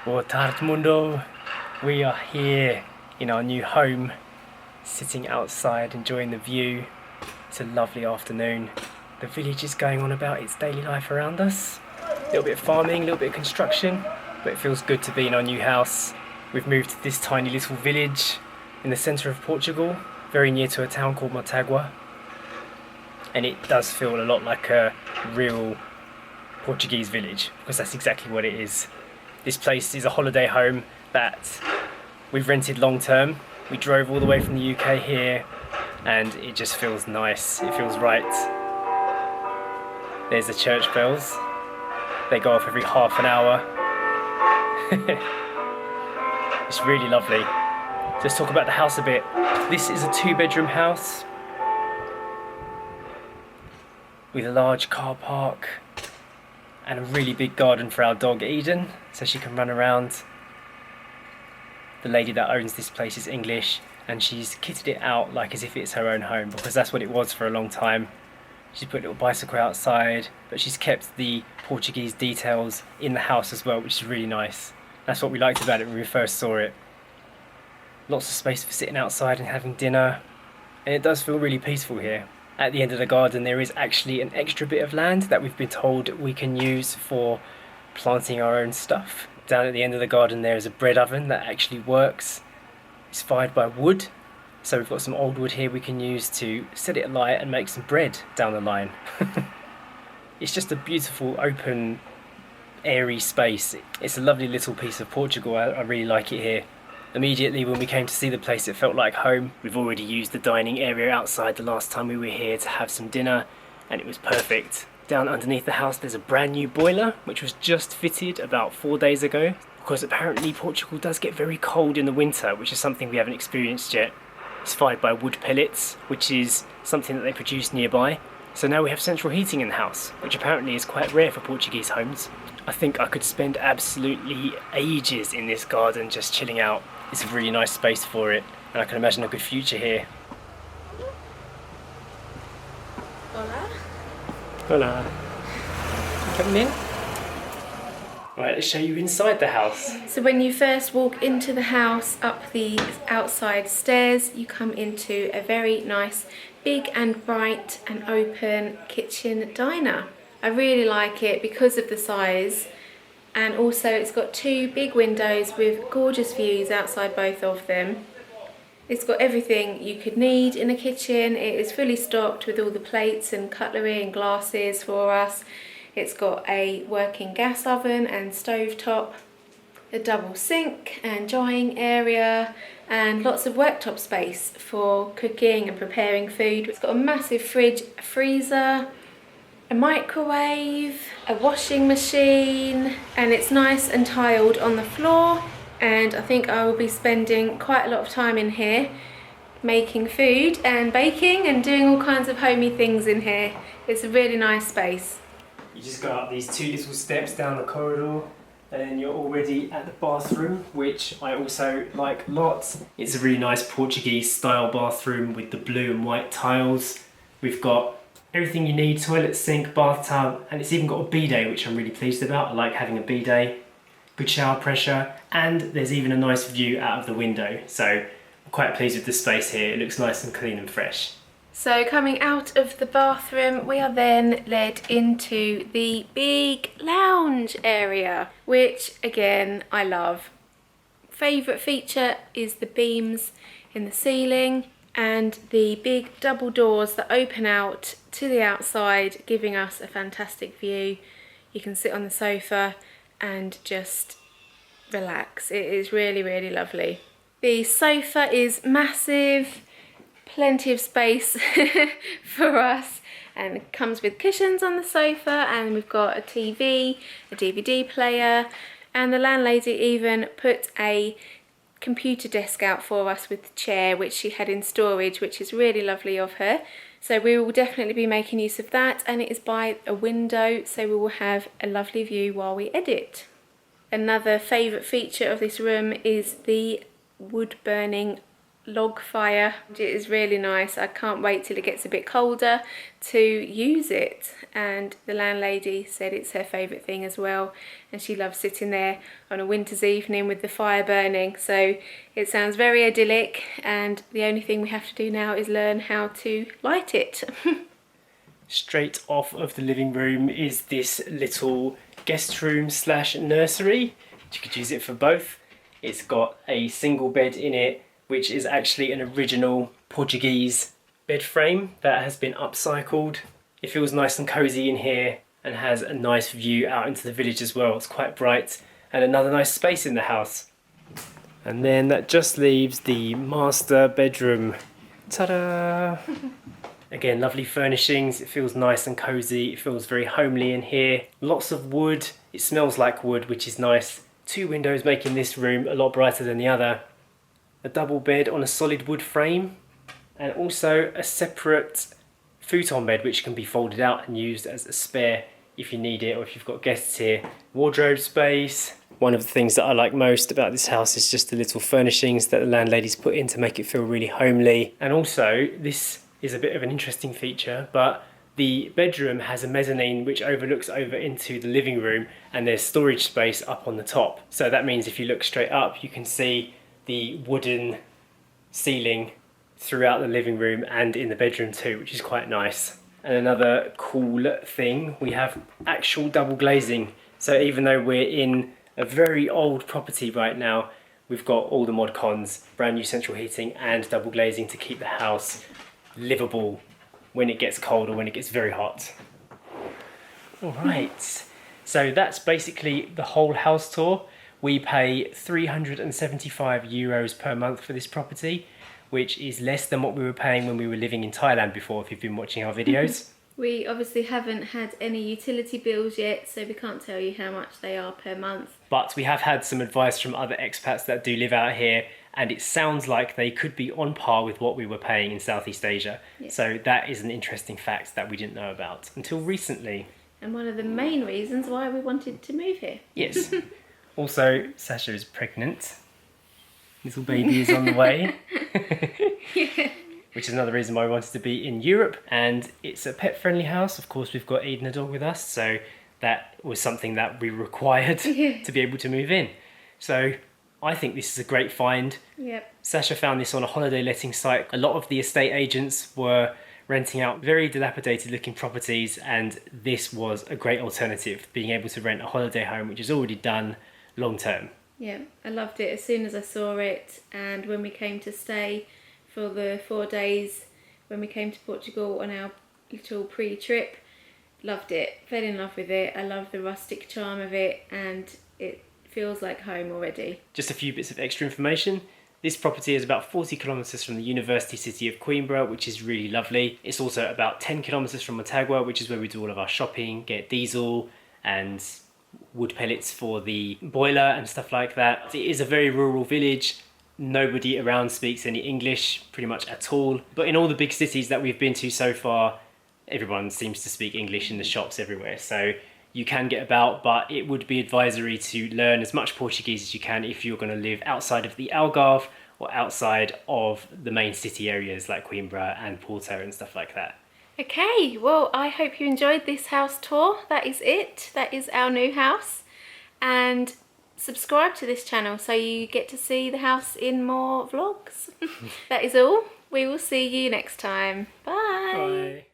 Boa tarde, mundo. We are here in our new home, sitting outside enjoying the view. It's a lovely afternoon. The village is going on about its daily life around us. A little bit of farming, a little bit of construction, but it feels good to be in our new house. We've moved to this tiny little village in the centre of Portugal, very near to a town called Motagua. And it does feel a lot like a real Portuguese village, because that's exactly what it is. This place is a holiday home that we've rented long term. We drove all the way from the UK here, and it just feels nice. It feels right. There's the church bells. They go off every half an hour. It's really lovely. Let's talk about the house a bit. This is a 2-bedroom house with a large car park and a really big garden for our dog Eden, so she can run around. The lady that owns this place is English, and she's kitted it out like as if it's her own home, because that's what it was for a long time. She's put a little bicycle outside, but she's kept the Portuguese details in the house as well, which is really nice. That's what we liked about it when we first saw it. Lots of space for sitting outside and having dinner, and it does feel really peaceful here. At the end of the garden there is actually an extra bit of land that we've been told we can use for planting our own stuff. Down at the end of the garden there is a bread oven that actually works. It's fired by wood, so we've got some old wood here we can use to set it alight and make some bread down the line. It's just a beautiful, open, airy space. It's a lovely little piece of Portugal. I really like it here. Immediately when we came to see the place, it felt like home. We've already used the dining area outside the last time we were here to have some dinner, and it was perfect. Down underneath the house there's a brand new boiler, which was just fitted about 4 days ago, because apparently Portugal does get very cold in the winter, which is something we haven't experienced yet. It's fired by wood pellets, which is something that they produce nearby. So now we have central heating in the house, which apparently is quite rare for Portuguese homes. I think I could spend absolutely ages in this garden just chilling out. It's a really nice space for it, and I can imagine a good future here. Hola. Hola. Coming in? Right, let's show you inside the house. So when you first walk into the house, up the outside stairs, you come into a very nice, big and bright and open kitchen diner. I really like it because of the size, and also it's got 2 big windows with gorgeous views outside both of them. It's got everything you could need in a kitchen. It is fully stocked with all the plates and cutlery and glasses for us. It's got a working gas oven and stove top, a double sink and drying area, and lots of worktop space for cooking and preparing food. It's got a massive fridge, a freezer, a microwave, a washing machine, and it's nice and tiled on the floor. And I think I will be spending quite a lot of time in here making food and baking and doing all kinds of homey things in here. It's a really nice space. You just go up these 2 little steps down the corridor, and then you're already at the bathroom, which I also like lots. It's a really nice Portuguese style bathroom with the blue and white tiles. We've got everything you need: toilet, sink, bathtub, and it's even got a bidet, which I'm really pleased about. I like having a bidet. Good shower pressure, and there's even a nice view out of the window, so I'm quite pleased with the space here. It looks nice and clean and fresh. So coming out of the bathroom, we are then led into the big lounge area, which again I love. Favourite feature is the beams in the ceiling and the big double doors that open out to the outside, giving us a fantastic view. You can sit on the sofa and just relax. It is really, really lovely. The sofa is massive, plenty of space for us, and it comes with cushions on the sofa, and we've got a TV, a DVD player, and the landlady even put a computer desk out for us with the chair which she had in storage, which is really lovely of her. So we will definitely be making use of that, and it is by a window, so we will have a lovely view while we edit. Another favourite feature of this room is the wood burning log fire. It is really nice. I can't wait till it gets a bit colder to use it. And the landlady said it's her favourite thing as well, and she loves sitting there on a winter's evening with the fire burning. So it sounds very idyllic, and the only thing we have to do now is learn how to light it. Straight off of the living room is this little guest room slash nursery. You could use it for both. It's got a single bed in it, which is actually an original Portuguese bed frame that has been upcycled. It feels nice and cozy in here and has a nice view out into the village as well. It's quite bright and another nice space in the house. And then that just leaves the master bedroom. Ta-da! Again, lovely furnishings. It feels nice and cozy. It feels very homely in here. Lots of wood. It smells like wood, which is nice. 2 windows making this room a lot brighter than the other. A double bed on a solid wood frame, and also a separate futon bed which can be folded out and used as a spare if you need it, or if you've got guests here. Wardrobe space. One of the things that I like most about this house is just the little furnishings that the landlady's put in to make it feel really homely. And also, this is a bit of an interesting feature, but the bedroom has a mezzanine which overlooks over into the living room, and there's storage space up on the top. So that means if you look straight up, you can see the wooden ceiling throughout the living room and in the bedroom too, which is quite nice. And another cool thing, we have actual double glazing. So even though we're in a very old property right now, we've got all the mod cons, brand new central heating and double glazing to keep the house livable when it gets cold or when it gets very hot. All right, so that's basically the whole house tour. We pay €375 per month for this property, which is less than what we were paying when we were living in Thailand before, if you've been watching our videos. We obviously haven't had any utility bills yet, so we can't tell you how much they are per month. But we have had some advice from other expats that do live out here, and it sounds like they could be on par with what we were paying in Southeast Asia. Yeah. So that is an interesting fact that we didn't know about until recently. And one of the main reasons why we wanted to move here. Yes. Also, Sasha is pregnant. Little baby is on the way. Yeah. Which is another reason why we wanted to be in Europe. And it's a pet-friendly house. Of course, we've got Eden, a dog, with us. So that was something that we required to be able to move in. So I think this is a great find. Yep. Sasha found this on a holiday letting site. A lot of the estate agents were renting out very dilapidated looking properties, and this was a great alternative, being able to rent a holiday home which is already done long term. Yeah, I loved it as soon as I saw it, and when we came to stay for the 4 days when we came to Portugal on our little pre-trip, loved it, fell in love with it. I love the rustic charm of it, and it feels like home already. Just a few bits of extra information. This property is about 40 kilometres from the university city of Coimbra, which is really lovely. It's also about 10 kilometres from Motagua, which is where we do all of our shopping, get diesel and wood pellets for the boiler and stuff like that. It is a very rural village. Nobody around speaks any English pretty much at all. But in all the big cities that we've been to so far, everyone seems to speak English in the shops everywhere. So you can get about, but it would be advisory to learn as much Portuguese as you can if you're going to live outside of the Algarve or outside of the main city areas like Coimbra and Porto and stuff like that. Okay, well, I hope you enjoyed this house tour. That is it. That is our new house. And subscribe to this channel so you get to see the house in more vlogs. That is all. We will see you next time. Bye. Bye.